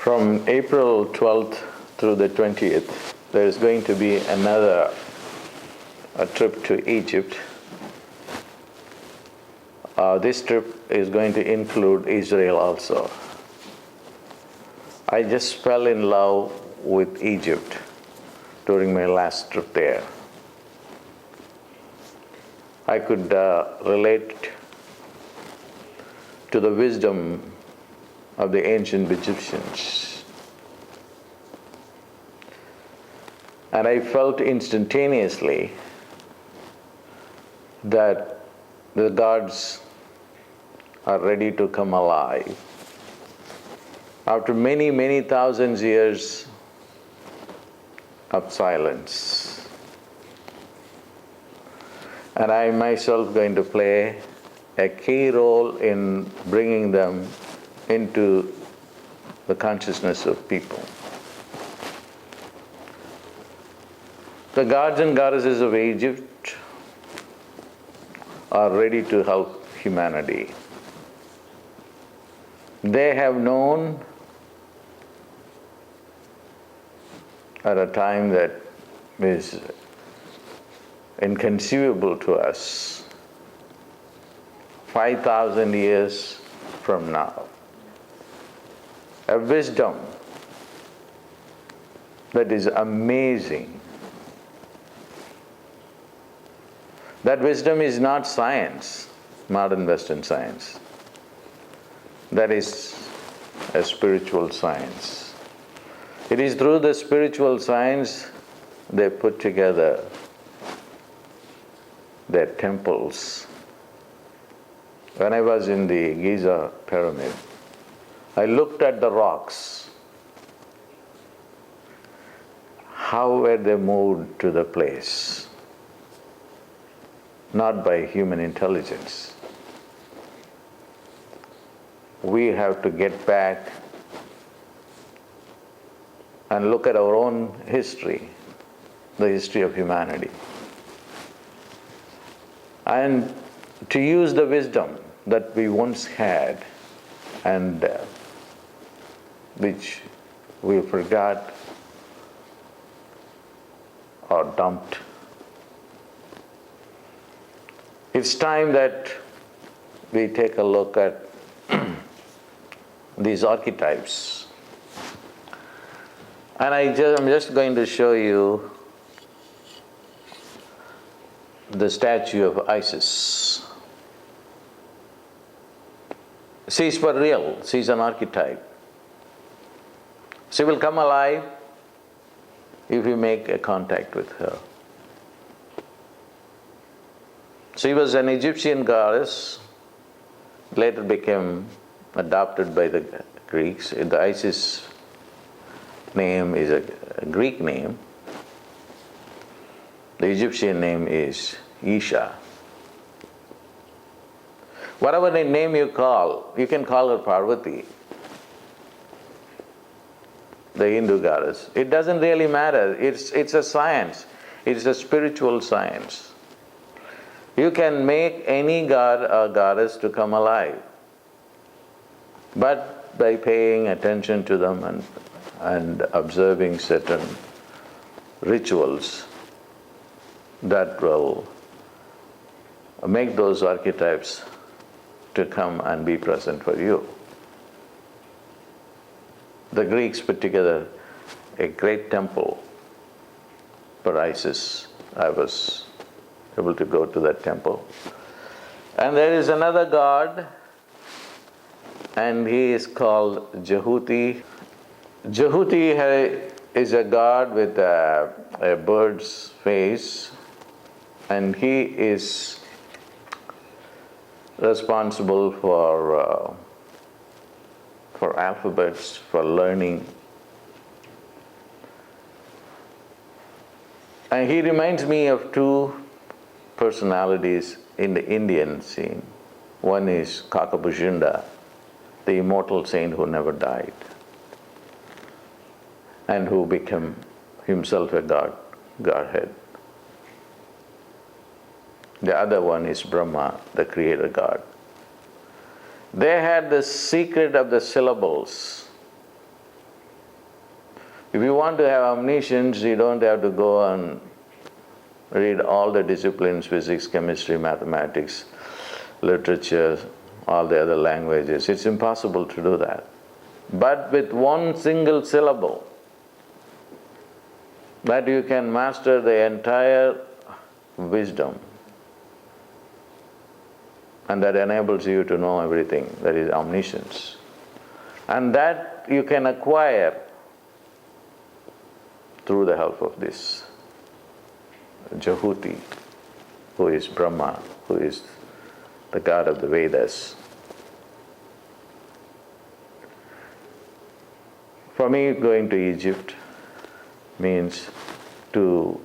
From April 12th through the 20th, there is going to be another trip to Egypt. This trip is going to include Israel also. I just fell in love with Egypt during my last trip there. I could relate to the wisdom of the ancient Egyptians. And I felt instantaneously that the gods are ready to come alive. After many, many thousands years of silence. And I myself going to play a key role in bringing them into the consciousness of people. The gods and goddesses of Egypt are ready to help humanity. They have known at a time that is inconceivable to us, 5,000 years from now. A wisdom that is amazing. That wisdom is not science, modern Western science. That is a spiritual science. It is through the spiritual science they put together their temples. When I was in the Giza pyramid, I looked at the rocks. How were they moved to the place? Not by human intelligence. We have to get back and look at our own history, the history of humanity, and to use the wisdom that we once had and which we forgot or dumped. It's time that we take a look at these archetypes. And I'm just going to show you the statue of Isis. She's for real, she's an archetype. She will come alive if you make a contact with her. She was an Egyptian goddess, later became adopted by the Greeks. The Isis name is a Greek name. The Egyptian name is Isha. Whatever name you can call her Parvati, the Hindu goddess. It doesn't really matter. It's a science. It's a spiritual science. You can make any god or goddess to come alive, but by paying attention to them and observing certain rituals that will make those archetypes to come and be present for you. The Greeks put together a great temple for Isis. I was able to go to that temple. And there is another god, and he is called Jehuti. Jehuti is a god with a bird's face, and he is responsible for alphabets, for learning. And he reminds me of two personalities in the Indian scene. One is Kakabujinda, the immortal saint who never died, and who became himself a godhead. The other one is Brahma, the creator god. They had the secret of the syllables. If you want to have omniscience, you don't have to go and read all the disciplines, physics, chemistry, mathematics, literature, all the other languages. It's impossible to do that. But with one single syllable, that you can master the entire wisdom, and that enables you to know everything. That is omniscience. And that you can acquire through the help of this Jahuti, who is Brahma, who is the god of the Vedas. For me, going to Egypt means to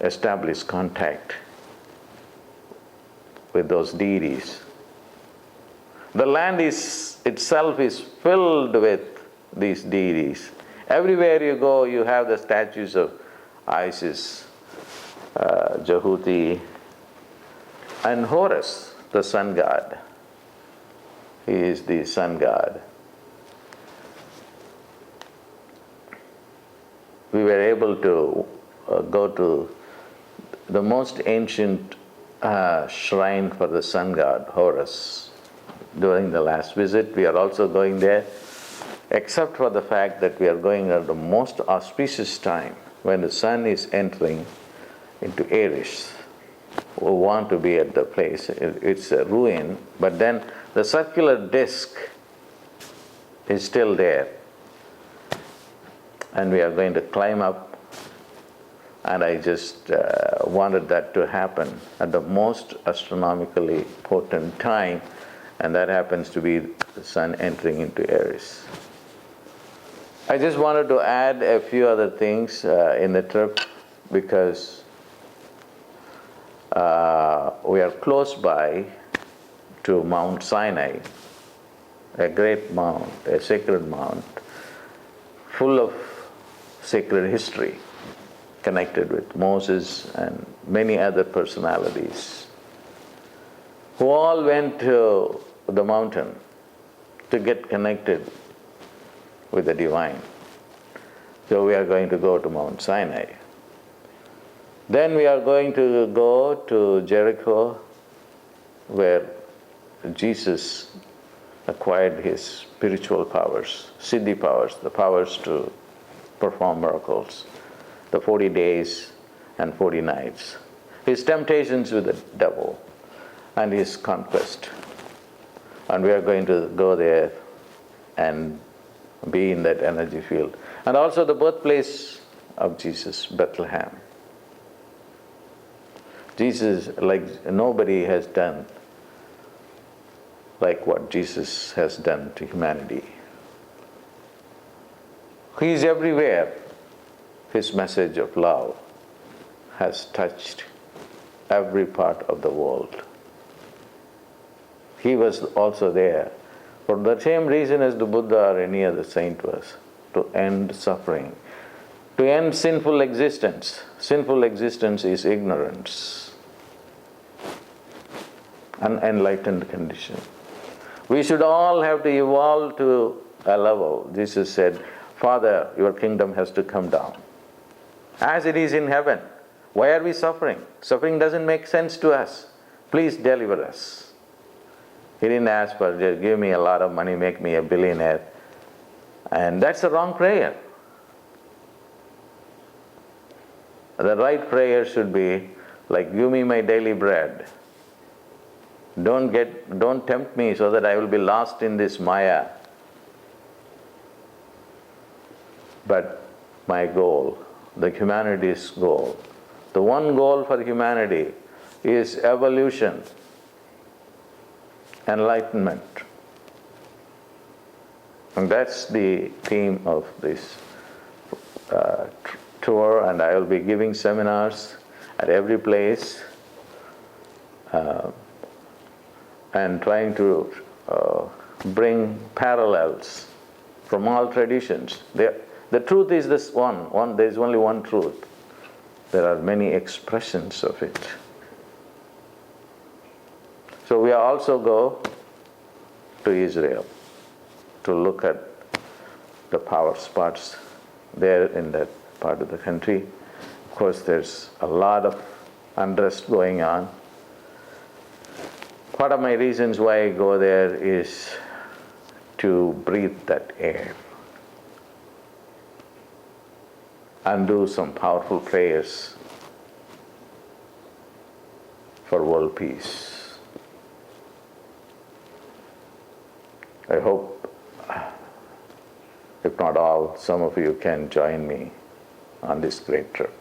establish contact with those deities. The land itself is filled with these deities. Everywhere you go, you have the statues of Isis, Jahuti, and Horus, the sun god. He is the sun god. We were able to go to the most ancient shrine for the sun god, Horus, during the last visit. We are also going there, except for the fact that we are going at the most auspicious time, when the sun is entering into Aries. We want to be at the place. It's a ruin, but then the circular disk is still there. And we are going to climb up, and I just wanted that to happen at the most astronomically potent time, and that happens to be the sun entering into Aries. I just wanted to add a few other things in the trip, because we are close by to Mount Sinai, a great mount, a sacred mount, full of sacred history connected with Moses and many other personalities who all went to the mountain to get connected with the divine. So we are going to go to Mount Sinai. Then we are going to go to Jericho, where Jesus acquired his spiritual powers, siddhi powers, the powers to perform miracles, the 40 days and 40 nights, his temptations with the devil, and his conquest. And we are going to go there and be in that energy field. And also the birthplace of Jesus, Bethlehem. Jesus, like nobody has done like what Jesus has done to humanity. He is everywhere. His message of love has touched every part of the world. He was also there for the same reason as the Buddha or any other saint was, to end suffering, to end sinful existence. Sinful existence is ignorance, unenlightened condition. We should all have to evolve to a level. Jesus said, Father, your kingdom has to come down, as it is in heaven. Why are we suffering? Suffering doesn't make sense to us. Please deliver us. He didn't ask for, just give me a lot of money, make me a billionaire. And that's the wrong prayer. The right prayer should be like, give me my daily bread. Don't tempt me so that I will be lost in this Maya. But my goal, the humanity's goal, the one goal for humanity is evolution, enlightenment. And that's the theme of this tour, and I will be giving seminars at every place and trying to bring parallels from all traditions. The truth is this one. There is only one truth. There are many expressions of it. So we also go to Israel to look at the power spots there in that part of the country. Of course, there's a lot of unrest going on. Part of my reasons why I go there is to breathe that air and do some powerful prayers for world peace. I hope, if not all, some of you can join me on this great trip.